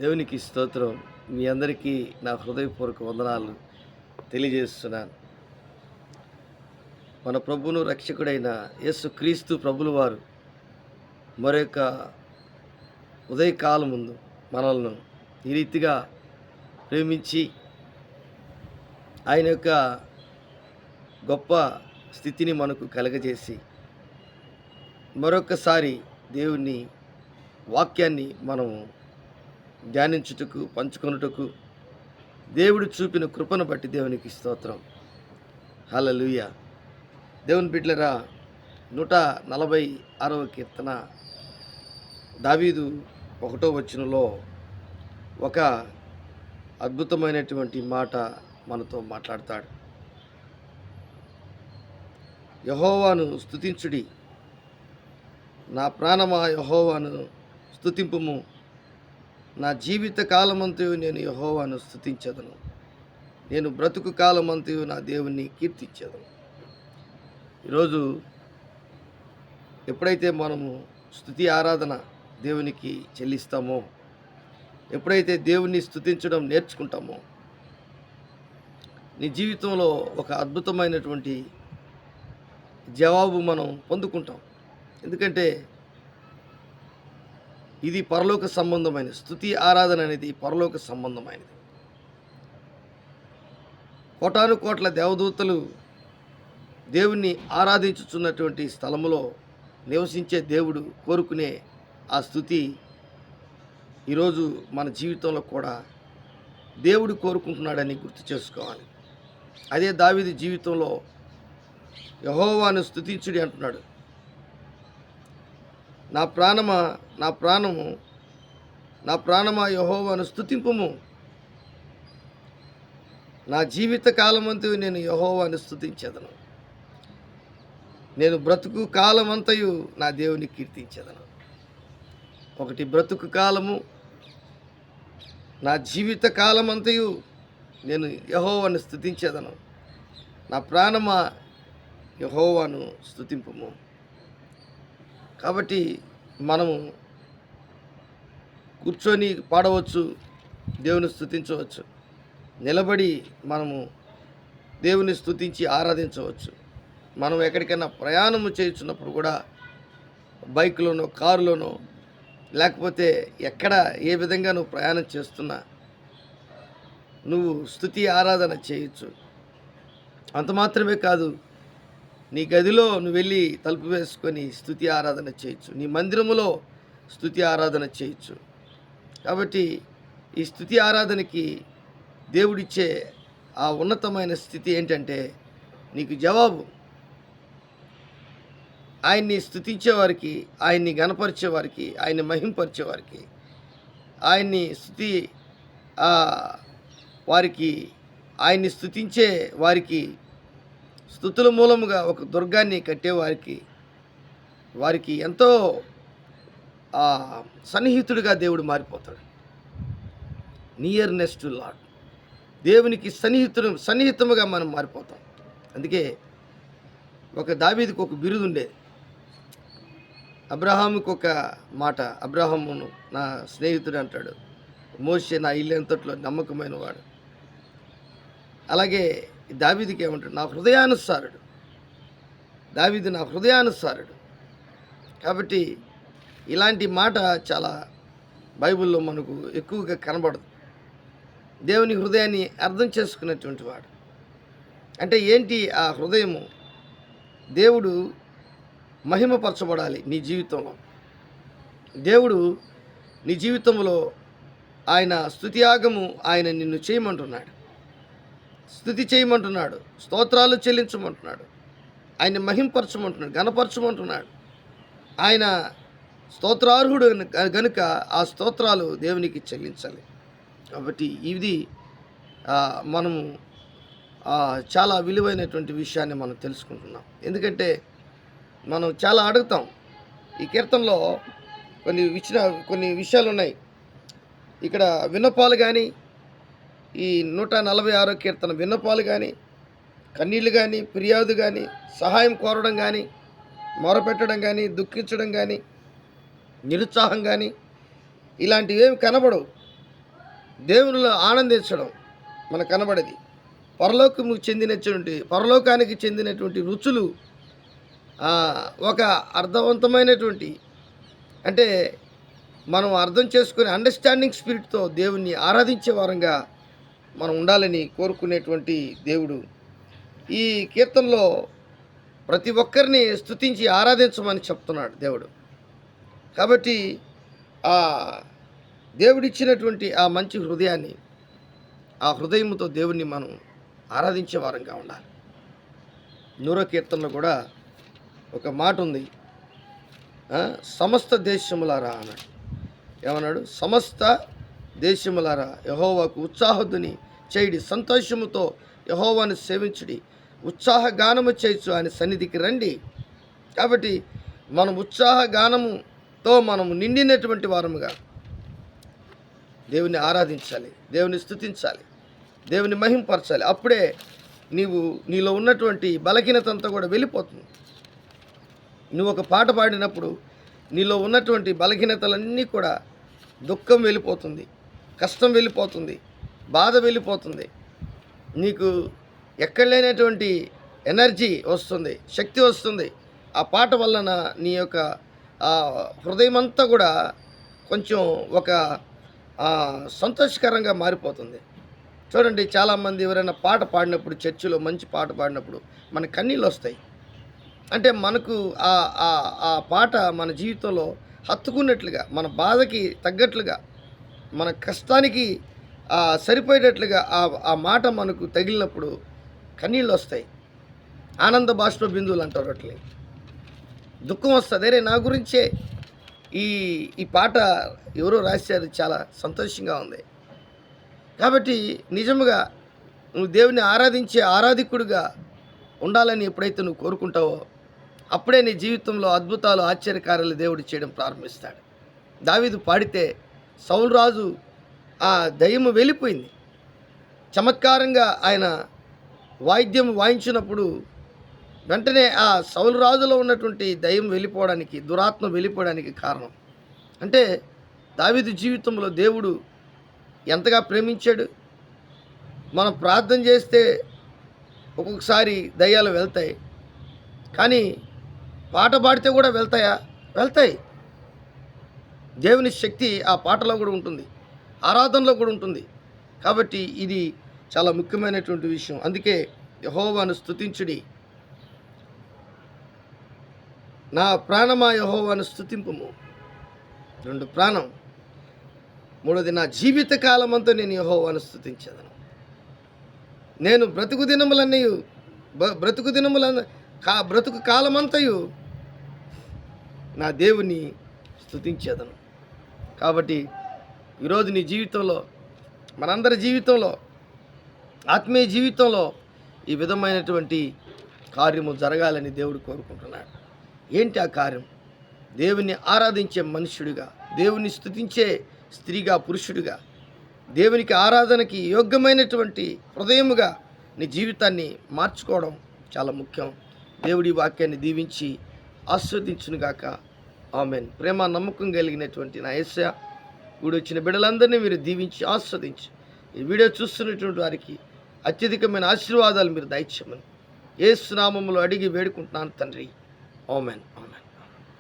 దేవునికి స్తోత్రం. మీ అందరికీ నా హృదయపూర్వక వందనాలు తెలియజేస్తున్నాను. మన ప్రభువును రక్షకుడైన యేసుక్రీస్తు ప్రభుల వారు మరొక ఉదయకాలం ముందు మనల్ని ఈ రీతిగా ప్రేమించి ఆయన యొక్క గొప్ప స్థితిని మనకు కలగజేసి మరొకసారి దేవుని వాక్యాన్ని మనం ధ్యానించుటకు పంచుకొనుటకు దేవుడు చూపిన కృపను బట్టి దేవునికి స్తోత్రం. హల్లెలూయా. దేవుని బిడ్డలారా, 146వ కీర్తన దావీదు 1వ వచనంలో ఒక అద్భుతమైనటువంటి మాట మనతో మాట్లాడతాడు. యెహోవాను స్తుతించుడి, నా ప్రాణమా యెహోవాను స్తుతింపుము, నా జీవిత కాలమంతయు నేను యెహోవాను స్తుతించెదను, నేను బ్రతుకు కాలమంతయు నా దేవుణ్ణి కీర్తించెదను. ఈరోజు ఎప్పుడైతే మనము స్తుతి ఆరాధన దేవునికి చెల్లిస్తామో, ఎప్పుడైతే దేవుణ్ణి స్తుతించడం నేర్చుకుంటామో, నీ జీవితంలో ఒక అద్భుతమైనటువంటి జవాబు మనం పొందుకుంటాం. ఎందుకంటే ఇది పరలోక సంబంధమైన స్తుతి ఆరాధన అనేది పరలోక సంబంధమైనది. కోటాను కోట్ల దేవదూతలు దేవుణ్ణి ఆరాధించుచున్నటువంటి స్థలములో నివసించే దేవుడు కోరుకునే ఆ స్తుతి ఈరోజు మన జీవితంలో కూడా దేవుడు కోరుకుంటున్నాడని గుర్తు చేసుకోవాలి. అదే దావీదు జీవితంలో యెహోవాను స్తుతించుడి అంటున్నాడు. నా ప్రాణమా యెహోవాను స్తుతింపుము, నా జీవిత కాలమంతయు నేను యెహోవాను స్తుతించెదను, నేను బ్రతుకు కాలమంతయు నా దేవుని కీర్తించెదను. ఒకటి బ్రతుకు కాలము, నా జీవిత కాలమంతయు నేను యెహోవాను స్తుతించెదను, నా ప్రాణమా యెహోవాను స్తుతింపుము. కాబట్టి మనము కూర్చొని పాడవచ్చు, దేవుని స్తుతించవచ్చు, నిలబడి మనము దేవుని స్తుతించి ఆరాధించవచ్చు. మనం ఎక్కడికైనా ప్రయాణము చేయుచున్నప్పుడు కూడా బైక్లోనో కారులోనో లేకపోతే ఎక్కడ ఏ విధంగా నువ్వు ప్రయాణం చేస్తున్నా నువ్వు స్తుతి ఆరాధన చేయొచ్చు. అంత మాత్రమే కాదు, నీ గదిలో నువ్వు వెళ్ళి తలుపు వేసుకొని స్తుతి ఆరాధన చేయొచ్చు, నీ మందిరములో స్తుతి ఆరాధన చేయొచ్చు. కాబట్టి ఈ స్తుతి ఆరాధనకి దేవుడిచ్చే ఆ ఉన్నతమైన స్థితి ఏంటంటే నీకు జవాబు. ఆయన్ని స్తుతించేవారికి, ఆయన్ని గణపరిచేవారికి, ఆయన్ని మహింపరిచేవారికి, ఆయన్ని వారికి ఆయన్ని స్తుతించే వారికి, స్తుతుల మూలముగా ఒక దుర్గాన్ని వారికి ఎంతో సన్నిహితుడిగా దేవుడు మారిపోతాడు. నియర్నెస్ టు లార్డ్, దేవునికి సన్నిహితముగా మనం మారిపోతాం. అందుకే ఒక దావీదుకు ఒక బిరుదు ఉండేది. అబ్రహాముకు ఒక మాట, అబ్రహామును నా స్నేహితుడు అంటాడు, మోషే నా ఇల్లు ఎంతట్లో నమ్మకమైన వాడు. అలాగే దావీదుకి ఏమంటాడు, నా హృదయానుసారుడు. దావీదు నా హృదయానుసారుడు. కాబట్టి ఇలాంటి మాట చాలా బైబిల్లో మనకు ఎక్కువగా కనబడదు. దేవుని హృదయాన్ని అర్థం చేసుకునేటువంటి వాడు అంటే ఏంటి? ఆ హృదయము దేవుడు మహిమపరచబడాలి నీ జీవితంలో. దేవుడు నీ జీవితంలో ఆయన స్తుతియాగము ఆయన నిన్ను చేయమంటున్నాడు, స్తుతి చేయమంటున్నాడు, స్తోత్రాలు చెల్లించమంటున్నాడు, ఆయన మహింపరచమంటున్నాడు, గణపరచమంటున్నాడు. ఆయన స్తోత్రార్హుడు గనుక ఆ స్తోత్రాలు దేవునికి చెల్లించాలి. కాబట్టి ఇది మనము చాలా విలువైనటువంటి విషయాన్ని మనం తెలుసుకుంటున్నాం. ఎందుకంటే మనం చాలా అడుగుతాం. ఈ కీర్తనలో కొన్ని విషయాలు ఉన్నాయి. ఇక్కడ విన్నపాలు కానీ, ఈ 146వ కీర్తన విన్నపాలు కానీ, కన్నీళ్ళు కానీ, ఫిర్యాదు కానీ, సహాయం కోరడం కానీ, మొరపెట్టడం కానీ, దుఃఖించడం కానీ, నిరుత్సాహం కానీ ఇలాంటివి ఏమి కనబడవు. దేవునిలో ఆనందించడం మనకు కనబడేది. పరలోకానికి చెందినటువంటి రుచులు ఒక అర్థవంతమైనటువంటి, అంటే మనం అర్థం చేసుకునే అండర్స్టాండింగ్ స్పిరిట్తో దేవుణ్ణి ఆరాధించే వారంగా మనం ఉండాలని కోరుకునేటువంటి దేవుడు ఈ కీర్తనలో ప్రతి ఒక్కరిని స్తుతించి ఆరాధించమని చెప్తున్నాడు దేవుడు. కాబట్టి ఆ దేవుడిచ్చినటువంటి ఆ మంచి హృదయాన్ని, ఆ హృదయంతో దేవుణ్ణి మనం ఆరాధించే వారంగా ఉండాలి. 100వ కీర్తనలో కూడా ఒక మాట ఉంది, సమస్త దేశములారా అన్నాడు. ఏమన్నాడు? సమస్త దేశములారా యెహోవాకు ఉత్సాహధ్వని చేయుడి, సంతోషముతో యెహోవాను సేవించుడి, ఉత్సాహగానము చేయొచ్చు ఆయన సన్నిధికి రండి. కాబట్టి మనం ఉత్సాహగానముతో మనము నిండినటువంటి వారముగా దేవుని ఆరాధించాలి, దేవుని స్తుతించాలి, దేవుని మహింపరచాలి. అప్పుడే నీలో ఉన్నటువంటి బలహీనత అంతా కూడా వెళ్ళిపోతుంది. నువ్వు ఒక పాట పాడినప్పుడు నీలో ఉన్నటువంటి బలహీనతలన్నీ కూడా, దుఃఖం వెళ్ళిపోతుంది, కష్టం వెళ్ళిపోతుంది, బాధ వెళ్ళిపోతుంది, నీకు ఎక్కడ లేనటువంటి ఎనర్జీ వస్తుంది, శక్తి వస్తుంది. ఆ పాట వలన నీ యొక్క హృదయం అంతా కూడా కొంచెం ఒక సంతోషకరంగా మారిపోతుంది. చూడండి, చాలామంది ఎవరైనా పాట పాడినప్పుడు, చర్చిలో మంచి పాట పాడినప్పుడు మన కన్నీళ్ళు వస్తాయి. అంటే మనకు ఆ పాట మన జీవితంలో హత్తుకున్నట్లుగా, మన బాధకి తగ్గట్లుగా, మన కష్టానికి సరిపోయేటట్లుగా ఆ మాట మనకు తగిలినప్పుడు కన్నీళ్ళు వస్తాయి. ఆనంద బిందువులు అంటారు అట్లే. దుఃఖం వస్తుంది, అరే నా గురించే ఈ పాట ఎవరో రాశారు, చాలా సంతోషంగా ఉంది. కాబట్టి నిజముగా నువ్వు దేవుని ఆరాధించే ఆరాధికుడిగా ఉండాలని ఎప్పుడైతే నువ్వు కోరుకుంటావో, అప్పుడే నీ జీవితంలో అద్భుతాలు, ఆశ్చర్యకార్యాలు దేవుడు చేయడం ప్రారంభిస్తాడు. దావీదు పాడితే సౌలు రాజు ఆ దయ్యము వెళ్ళిపోయింది. చమత్కారంగా ఆయన వాయిద్యం వాయించినప్పుడు వెంటనే ఆ సౌలు రాజులో ఉన్నటువంటి దయ్యం వెళ్ళిపోవడానికి, దురాత్మ వెళ్ళిపోవడానికి కారణం అంటే దావీదు జీవితంలో దేవుడు ఎంతగా ప్రేమించాడు. మనం ప్రార్థన చేస్తే ఒక్కొక్కసారి దయ్యాలు వెళ్తాయి, కానీ పాట పాడితే కూడా వెళ్తాయా? వెళ్తాయి. దేవుని శక్తి ఆ పాటలో కూడా ఉంటుంది, ఆరాధనలో కూడా ఉంటుంది. కాబట్టి ఇది చాలా ముఖ్యమైనటువంటి విషయం. అందుకే యెహోవాను స్తుతించుడి, నా ప్రాణమా యెహోవాను స్తుతింపుము. 2 ప్రాణం. 3వది నా జీవిత కాలమంతా నేను యెహోవాను స్తుతించేదను. నేను బ్రతుకు కాలమంతయు నా దేవుని స్తుతించేదను. కాబట్టి ఈరోజు నీ జీవితంలో, మనందరి జీవితంలో, ఆత్మీయ జీవితంలో ఈ విధమైనటువంటి కార్యము జరగాలని దేవుడు కోరుకుంటున్నాడు. ఏంటి ఆ కార్యం? దేవుని ఆరాధించే మనుష్యుడిగా, దేవుని స్తుతించే స్త్రీగా, పురుషుడిగా, దేవునికి ఆరాధనకి యోగ్యమైనటువంటి హృదయముగా నీ జీవితాన్ని మార్చుకోవడం చాలా ముఖ్యం. దేవుడి వాక్యాన్ని దీవించి ఆస్వాదించునుగాక. ఆమెన్. ప్రేమ నమ్మకం కలిగినటువంటి నా యేసయ్య, కూడి వచ్చిన బిడ్డలందరినీ మీరు దీవించి ఆస్వాదించి, ఈ వీడియో చూస్తున్నటువంటి వారికి అత్యధికమైన ఆశీర్వాదాలు మీరు దయచేయమని యేసు నామములో అడిగి వేడుకుంటున్నాను తండ్రి. ఆమెన్.